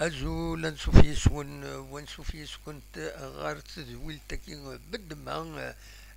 أزول نسوفيس ونسوفيس كنت غار تدويل تكين بدما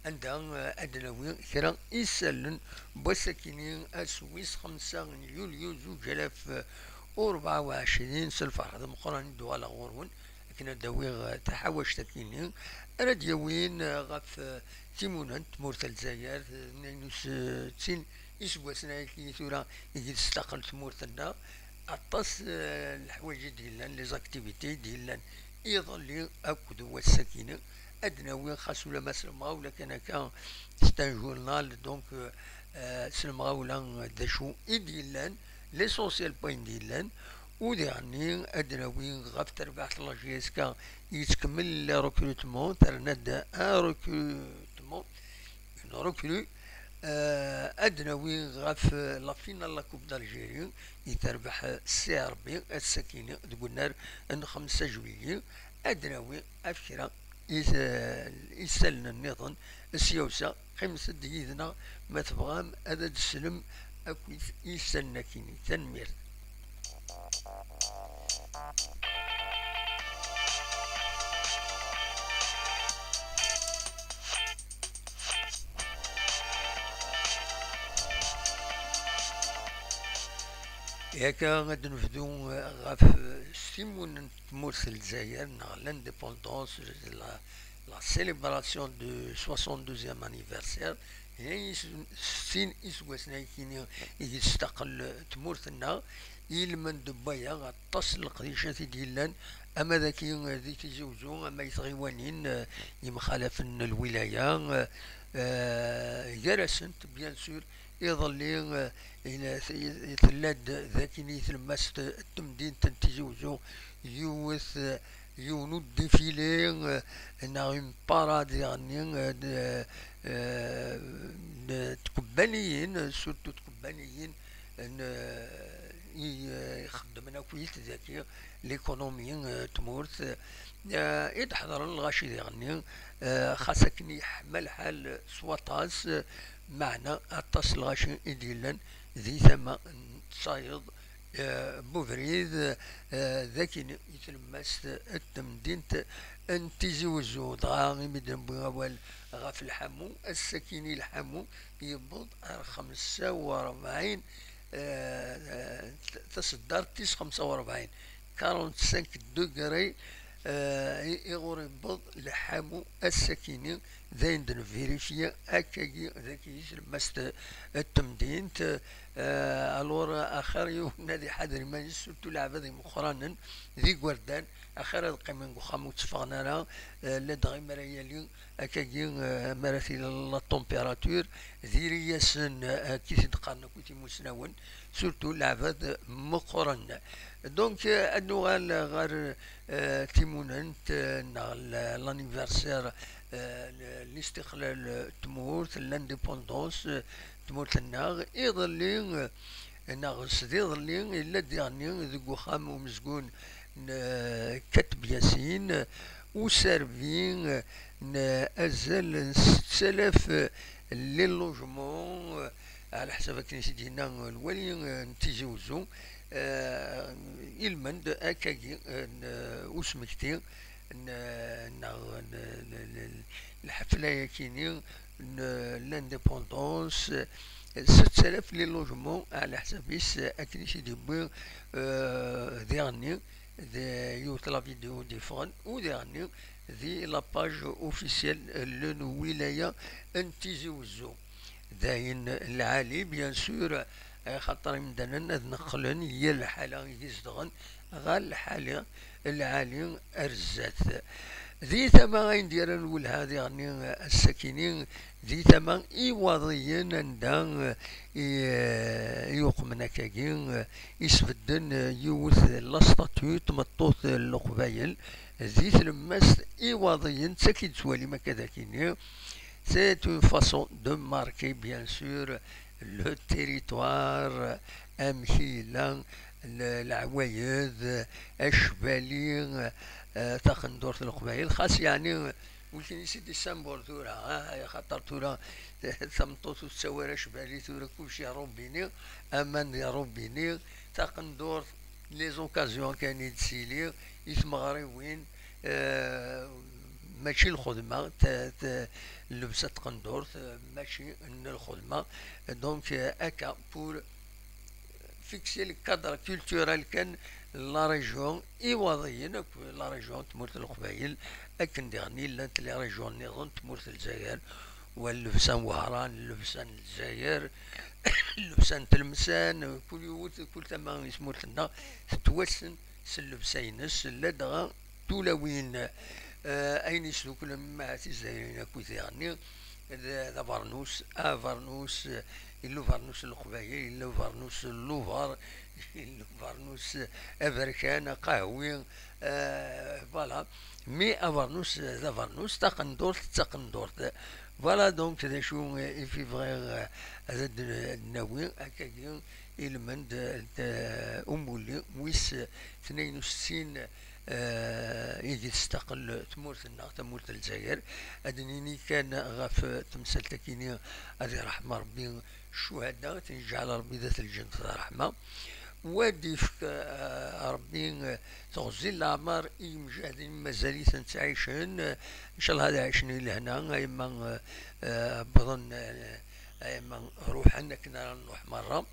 عندها أدنوي كرا إسالن بوسكينين أسويس 5 يوليو 2024 سلفا هذا مقرن دوالا غورون لكن داوي تحوش تكينين راديوين غف تيمونان تمورتال زاير نينوس تسين إسبوع سنة كي ثورا يجي تستقل تمورتنا أطاس الحوايج ديالنا لي زاكتيفيتي ديالنا يظل أكد والسكينة أدنى خاص ولا ما سلمغا ولا كان ستان جورنال دونك سلمغا ولا داشو ديالنا ليسونسيال بوين ديالنا وديعني أدنى غاف تربح لاجيسكا يتكمل ريكروتمون ترند ان ريكروتمون اون ريكرو أدنوي غاف لا فينال لا كوب دالجيري يتربح السي ار بي السكينة تقولنا ان 5 جويلية أدنوي أفكرة يسالنا النظام السياسة خمس ديدنا ما تبغام هذا السلم أكويت يسالنا كيني تنمير. ياكا غادي نفدو غاف سيمون تمورت الجزائر نا لانديبوندونس لا سيليبراسيون دو 62 انيفرسير هي سين اسواسنا كيني يستقل تمورتنا يلمن دبايا غطاس القديشات ديالنا اما ذاكي ذي تيزوجو اما يتغيوانين يمخالف الولايه جرسنت بيان سور يظل إلى يتلاد ذاك يتلمس التمدين تنتجوزو يوث يونو ديفيلي ناغم باراد يعني تكبانيين سورتو تكبانيين يخدمنا كويت ذاك ليكونومي تمورت يتحضر الغاشي يعني خاصك يحمل حال سواطاس معنا أطاس الغاشي ديالنا ذي ثما تصايد بوفريد ذاك يتلمس التمدين انتزوزو دغا مدن بوال غاف الحمو السكيني الحمو يبض 45 تصدر 45 45 دوغري يغور يبض لحمو السكيني ذاين دن فيريفيا اكاكي ذاك يلمست التمدين الور اخر يوم نادي حضري ما سورتو لعبه ذي مخرانا ذي قردان اخر القيمين وخامو تفغنا لا لدغي مريالي اكاكي مراتي لا طومبيراتور ذي رياسن كي تدقارنا كوتي مسناون سورتو لعبه مقرن دونك النوال غير تيموننت لانيفرسير الاستقلال تمورت لانديبوندونس تمورت الناغ يظلي ناغس يظلي الا ديرني ذوك وخام ومزقون كتب ياسين وسارفين ازال 6000 لي لوجمون على حسب كنيسة دينا الولي نتيجوزو يلمند اكاكي وسمكتي الحفلة كيني لانديبوندونس 6000 لي لوجمون على حسابيس اكنيشي ديبوي ديرني يوت لا فيديو ديفون وديرني ذي لاباج اوفيسيال لون ولاية انتيزوزو داين العالي بيان سور خاطر مدانا نقلن هي الحالة يزدغن غال الحالة العالي ارزات ذي ثما غين ديران ولهذا يعني الساكنين ذي ثما إيواضيين عندها يوقمنا كاكين يسفدن يوث لاستاتوت مطوط القبايل ذي ثلمس إيواضيين ساكن سوالي ما كذاكيني c'est une façon de marquer bien sûr le territoire أمثيلا العوايد الشبالين تاخن في القبائل خاص يعني ولكن يسيد ديسمبر ثورة خاطر ثورة ثمطوط وتسوير شبالي ثورة كلشي يا ربيني أمان يا ربيني تاخن لي زوكازيون كان يتسيلي يتمغري وين ماشي الخدمة اللبسة تقندور ماشي الخدمة دونك هكا بور فيكسي الكادر كولتورال كان لا ريجيون إيواضيين لا ريجيون تمورت القبايل أكن ديغني لانت لا ريجيون نظن تمورت الجزائر واللبسان وهران اللبسان الجزائر اللبسان تلمسان كل يوت كل ثما يسمورت لنا توسن سلبسينس لدغا تولاوين أين يسلوك لما تزايرين كويتي غني ذا فرنوس فرنوس إلو فرنوس القبايل إلو فرنوس اللوفر إلو فرنوس أفريكان قهوي فوالا مي أفرنوس ذا فرنوس تقندورت فوالا دونك ذا شو في فغير هذا الناوي هكاكي إلمند أمولي ويس 62 يجي تستقل تمورت الجزائر أدنيني كان غاف تمثال تكيني هذه رحمة ربي الشهداء تنجعل ربي ذات الجنة رحمة وادي ربي تغزي الأعمار مجاهدين مازالي تنتعيشن إن شاء الله هذا عشني لهنا أيما بظن أيما روحنا كنا نروح مرة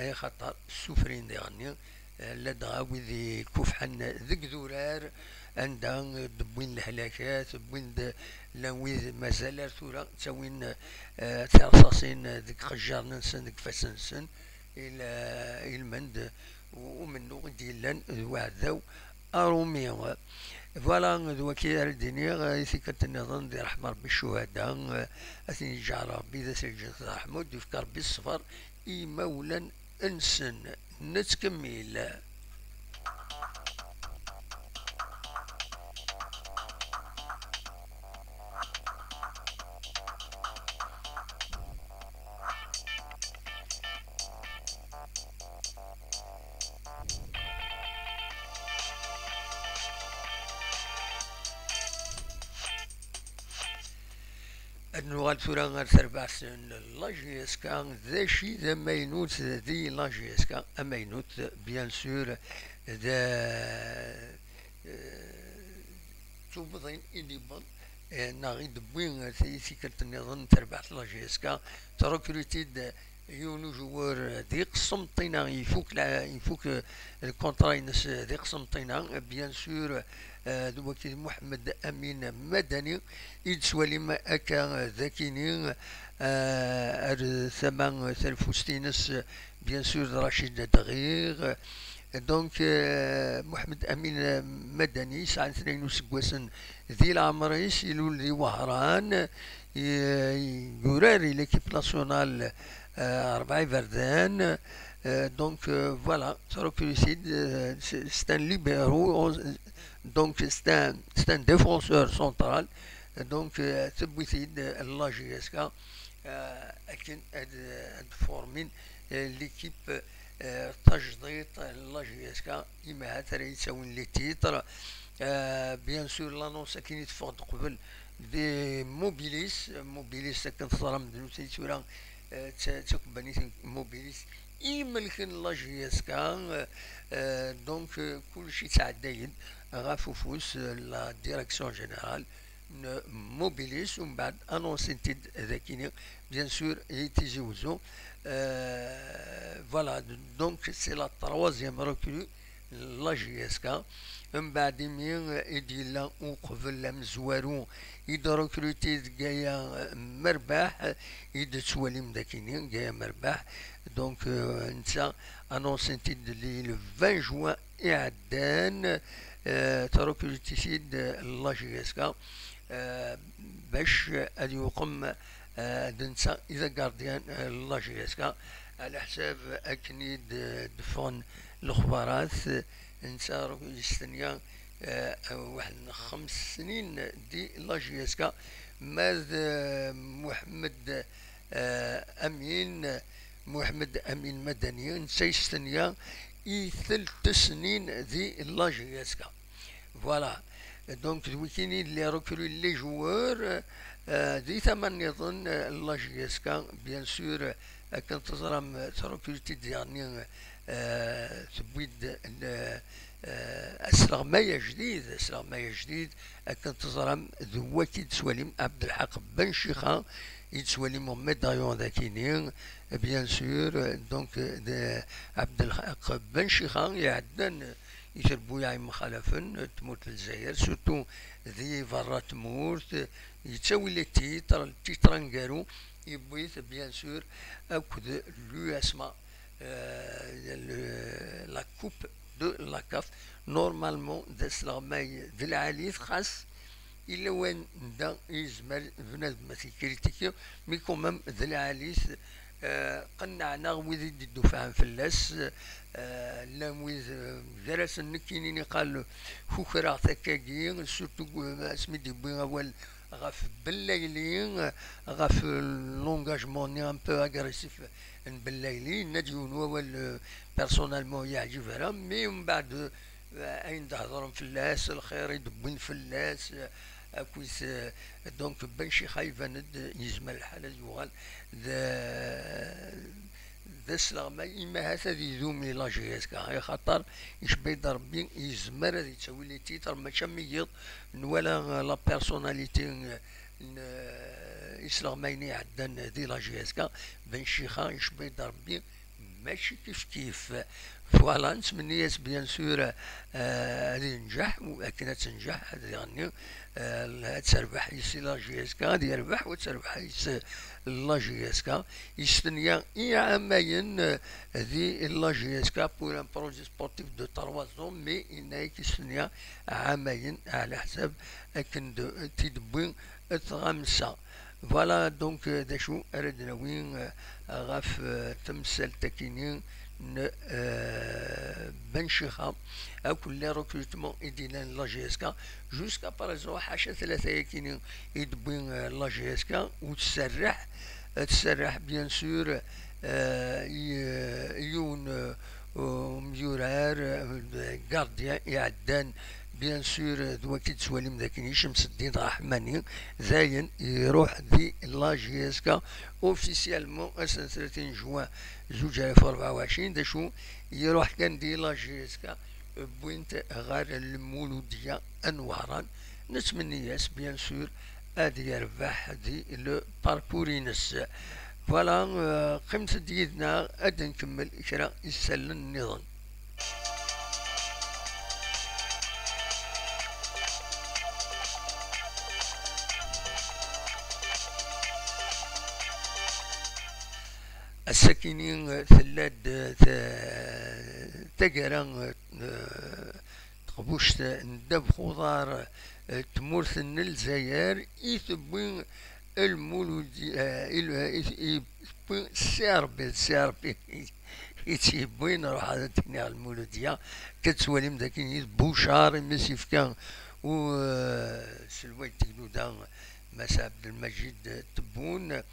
هي خطر السفرين ديالني لدغا وذي كفحن ذك ذرار عندها دبوين الهلاكات دبوين لويذ مازال ثورة تسوين ترصاصين ذك خجار ننسن ذك فاسنسن إلى المند ومنو ديالن وعداو أرومي فوالا ذو كي الدنيا يثيكت النظام دي رحمة ربي الشهداء أثني جعل ربي ذا سجن رحمة يفكر بالصفر إي مولا انسن نتكمل النوال ثورة غير 4 سنين لاجيسكا ذا شي ذا ماينوت ذي لاجيسكا ماينوت بيان سور ذا توبضين إليبال ناغي دبوين ثيكلت النظام تربعت لاجيسكا تركروتيد يونو جوار دي قسمطينا يفوك الكونترا ينس دي قسمطينا بيان سور دوكي محمد أمين مدني يتسوالي ما أكا ذاكيني ثمان ثلفوستينس بيان سور رشيد دغيغ دونك محمد أمين مدني ساعة 2 ذي العمريس يلولي وهران يوراري ليكيب ناسيونال 4 فردان دونك فوالا تروكيسيد c'est un libéraux donc c'est un défenseur central donc تبويثيد اللاجيسكا أكن فورمين ليكيب تجديد اللاجيسكا إما هاتري يسوين لي تيتر بيان سور لانونس كاين يتفقد قبل دي موبيليس كانت ظلم دروسي سورا تكبني موبيليس يملكن لاجيسكا دونك كلشي تعداين غافوفوس لا ديريكسيون جينيرال موبيليس ومن بعد انونسيتي ذاكيني بيان سور يتزوجوا فوالا دونك سي لا تروازيام ركولو لاجيسكا من بعد مين يديلا وقبل مزوارو يدركروتي جايا مرباح يدسوالي مداكينين جايا مرباح دونك نتا انونسيتي لي 20 جوان اعدان تركروتي سيد لاجيسكا باش غادي يقوم دنسا اذا غارديان لاجيسكا على حساب اكنيد دفون الاخبارات نسا يستنيا واحد 5 سنين دي لاجيسكا ماذ محمد امين مدني نسا يستنيا 3 سنين دي لاجيسكا فوالا دونك دويكيني اللي ركلوا لي جوار دي ثمن يظن لاجيسكا بيان سور كانت تزرم تركلتي ديالني تبويد أسلغمايا جديد أكن تزرم ذواتي تسواليم عبد الحق بن شيخان يتسواليم ميدايون ذاكينين بيان سور دونك عبد الحق بن شيخان يعدن يشربوا يا مخالفن تموت الجزائر سورتو ذي فرا تمورت يتساوي لي التيتر نقالو يبويت بيان سور اكد لو اسما لا كوب دو لا كاف نورمالمون داس لغماي ذي العاليث خاص إلا وين دا يزمر بنادم ما تيكريتيكي مي كومام ذي العاليث قنعنا ويذ الدفاع فلاس لا ويذ جرس النكيني قال فكرة تكاكي سورتو اسمي دي بوين اول غاف بالليلين غاف لونجاجمون ان بو اغريسيف بالليلين ناديون اول بيرسونالمون يعجب راه مي من بعد اين تهضرهم فلاس الخير يدبين فلاس كويس دونك بن شي خايفه ند يزمل الحاله يوغال ذا سلغما إما هذا ذي ذومي لا جي اس كا خاطر يشبه ربي يزمر هذي تسوي لي تيتر ماشي ميض ولا لا بيرسوناليتي يسلغمايني عدن ذي لا جي اس كا بن شيخا يشبه ربي ماشي كيف فوالا نتمنى بيان سور هذه ننجح ولكن تنجح هذه غني تربح يسي لا جي اس كا هذه يربح وتربح يسي لا جي اس كا يستنيا عامين ذي لا جي اس كا بور ان بروجي سبورتيف دو 3 زون مي إنايك يستنيا عامين على حساب أكن تيدبوين تغامسا فوالا دونك داشو أردنا وين غاف تمثال تكينين بن شيخا او كل ريكروتمون يدينا لا جي اس كا جوسكا باريزون حاشا ثلاثه يكينين يدبوين لا جي اس كا وتسرح بيان سور يون ميورار غارديان يعدان بيان سور دوكي تسواليم ذاكين يشمس الدين رحماني زاين يروح دي لا جي اس كا اوفيسيالمون اسن 30 جوان 2024 داشو يروح كان دي لا جي اس كا بوينت غير المولودية انوارا نتمنى ياس بيان سور ادي يربح دي لو باركورينس فوالا قيمة ديدنا ادي نكمل كرا يسال النظام الساكنين ثلاد تقرا تقبوش ندب خضار تمورث الجزائر يثبون المولودي سيربي يتيبوين روح هذا تكني المولودية كتسواليم ذاكين بوشار مسيف كان و سلوى تقلودا مسا عبد المجيد تبون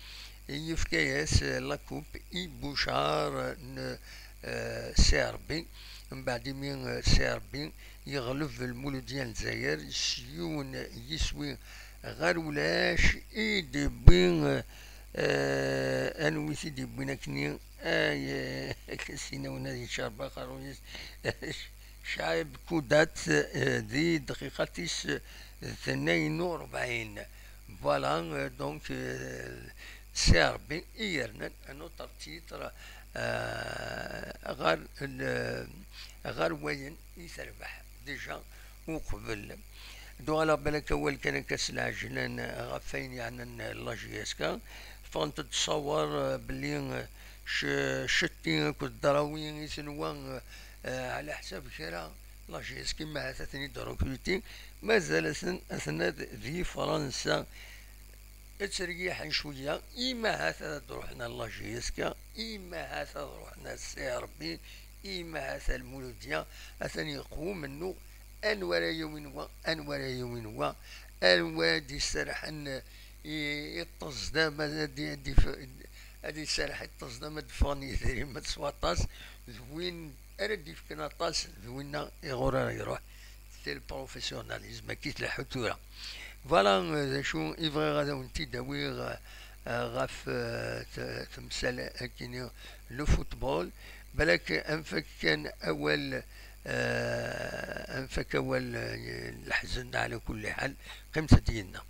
يفكاياس لاكوب بوشار سيربي من بعد من سيربي يغلب المولودية الجزائر سيون يسوي غير ولاش يدبين انويتي دبينا كني كسينا ونادي شاربا خرويس شعب كودات ذي دقيقة 42 فوالا دونك سيربي إيرنا أنو ترتيتر غير وين يتربح ديجا وقبل دو على بالك أول كان كاس العجلان غفين يعني لا جي اس كا فانت تتصور بلي شتين كود دراوين يسنوان على حساب كرا لا جي اس كيما هاتني دروكروتين مازال أثناء ذي فرنسا تريح شوية إما هذا تروحنا لا جي اس كا إما هذا تروحنا السي ار بي إما هذا المولودية أثني يقوم منه أنوار يومين الواد يسرحن يتصدم هادي سرح التصدم دفاني ذري ما تسواطاس ذوين أرد يفكنا طاس ذوينا يغورا يروح تي البروفيسيوناليزم كيت الحتورة فوالا شو يبغي غادا ونتي داوي غاف تمثال كيني لو فوتبول بالك انفك كان اول انفك اول الحزن على كل حال قيمة ديالنا.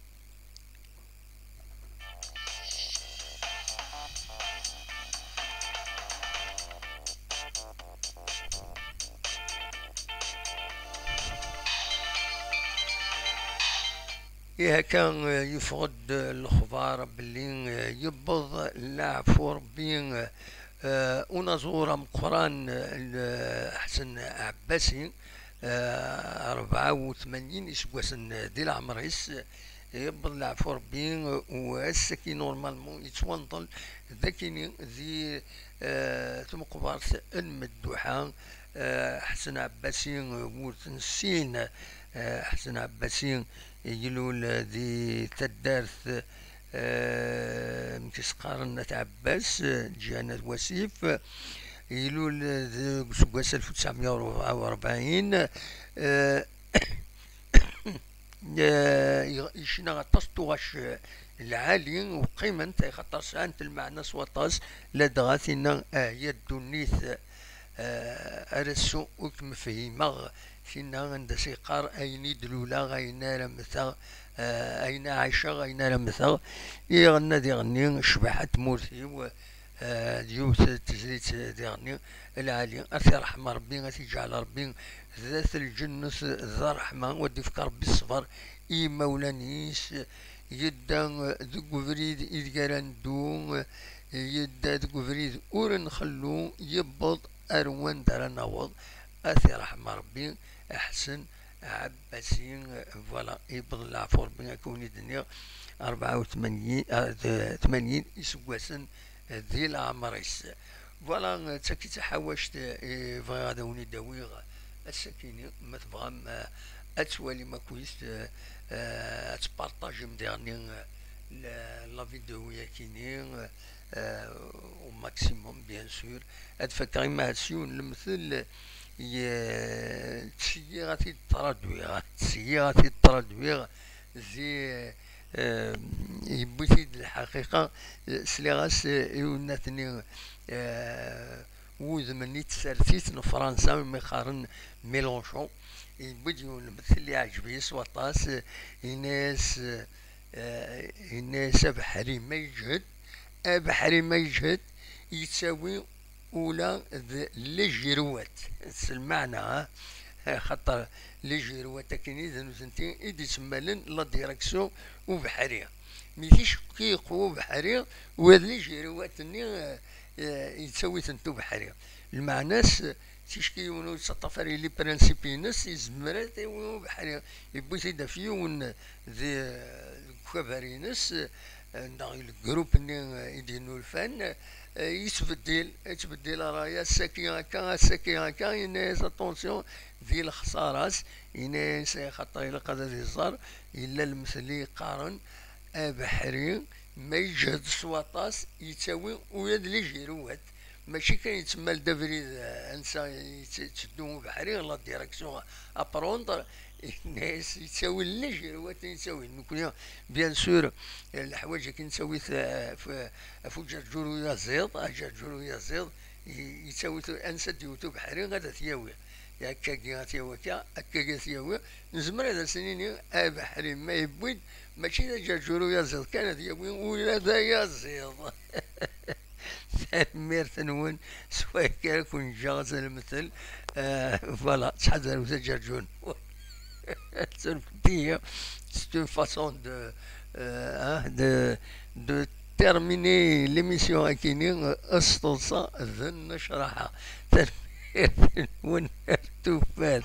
إيه كان يفقد الأخبار باللي يبض اللاعب ربي ونزور مقران حسن عباسي 84 إسبواسن ديال عمريس يبض لاعب ربي وهسكي نورمالمون يتوانطل ذاكيني ذي تمقبارت المدوحة حسن عباسي ورتنسين حسن عباسي يلول ذي تدارث متسقارن عباس جانا الوسيف يلول سكواس 1944 يشنا غطاس توغاش العالي وقيمة خاطر سانت المعنى سواطاس لدغاثنا هي الدنيث أرسو وكم فهيمغ فينا عند سيقار أين دلولا غينا لمثا أين عايشة غينا لمثا يغنى دي غني شبحة مورثي و ديوث تزريت دي غني العالي أثي رحمة ربي أثي جعل ربي ذات الجنس ذا رحمة ودي فكر ربي الصبر إي مولانيس يدا ذو فريد إذ قراندو يدا ذو فريد أور نخلو يبض أروان دار نوض أثي رحمة ربي أحسن عباسين فوالا يبض العفو ربي كوني دنيا 84 إسواسن ذي العمريس فوالا تاكي تحاوشت فغي غادا وني داويغ السكيني ما تبغى اتوالي ما كويس تبارطاجي مديرني لا فيديو ياكيني او ماكسيموم بيان سور اتفكر ما سيون المثل تسييراتي الترادويغ زي يبوتي الحقيقة سليغاس يوناتني وذ مني تسارتيت فرنسا ميقارن ميلونشون يبديون المثل اللي عجبي سواطاس الناس بحري ما يجهد بحري ما يجهد يتساوي ولا لجروات المعنى خاطر لجروات كاين اذا نسنتي ايدي تسمالن لا ديريكسيون وبحريه ميتيش كيقو بحريه وهاد لجروات ني يتساوي تنتو بحريه المعناس تيشكي ونو تطفري لي برانسيبينس يزمرات بحريه يبو سيدا فيون ذي كوفارينس الجروب ني يدينو الفن يتبدل رايا الساكي هكا يناس اتونسيون ذي الخسارات يناس خاطر إلا قاد الهزار إلا المثلي قارن بحري ما يجهد سواطاس يتساوي ويد لي جيروات ماشي كان يتسمى الدفريد انسى تشدو بحري لا ديريكسيون ابروندر الناس يتساوي لي جيروات يتساوي نكون بيان سور الحوايج كي نسوي في جرجورو يا زيض جرجورو يا زيض يتساوي انسى ديوتو بحري غادا ثياوي هكا كي ثياوي هكا ثياوي نزمر هذا سنين بحري ما يبويد ماشي ذا جرجورو يا زيض كان ثياوي ولا ذا يا زيض مير ثنون سواء كان كون جاز المثل فوالا تحضر وتجرجون c'est une façon de terminer l'émission à Kini أسطوسة ذن نشرحها تنمير ونرتوفات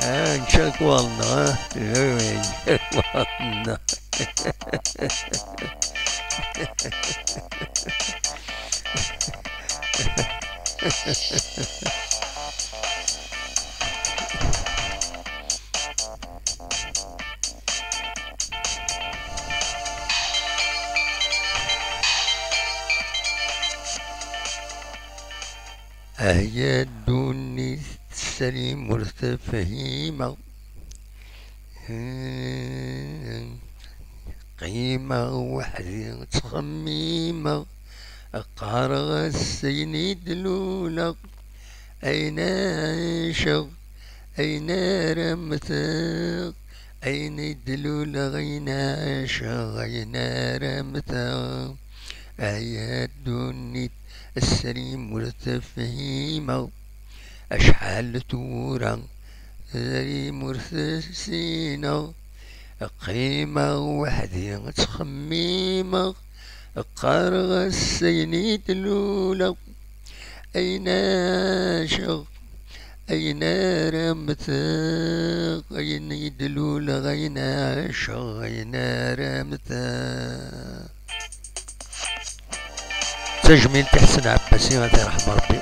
نشاك والله نشاك والله هيا الدنيا السليم مرتفهيمة قيمة وحدي تخميمة قارغ السيني دلولة أين عيشة أين رمتك أين دلولة غين عيشة غين رمتك آيات دونيت السليم والتفهيمة أشحال تورا ذري مرثسينا قيمة وحدي تخميمة قارغ السيني دلولة أين شغ أين رمتك أين يدلول غين شغ أين رمتك تجميل تحسن عباسي غادي رحم ربي.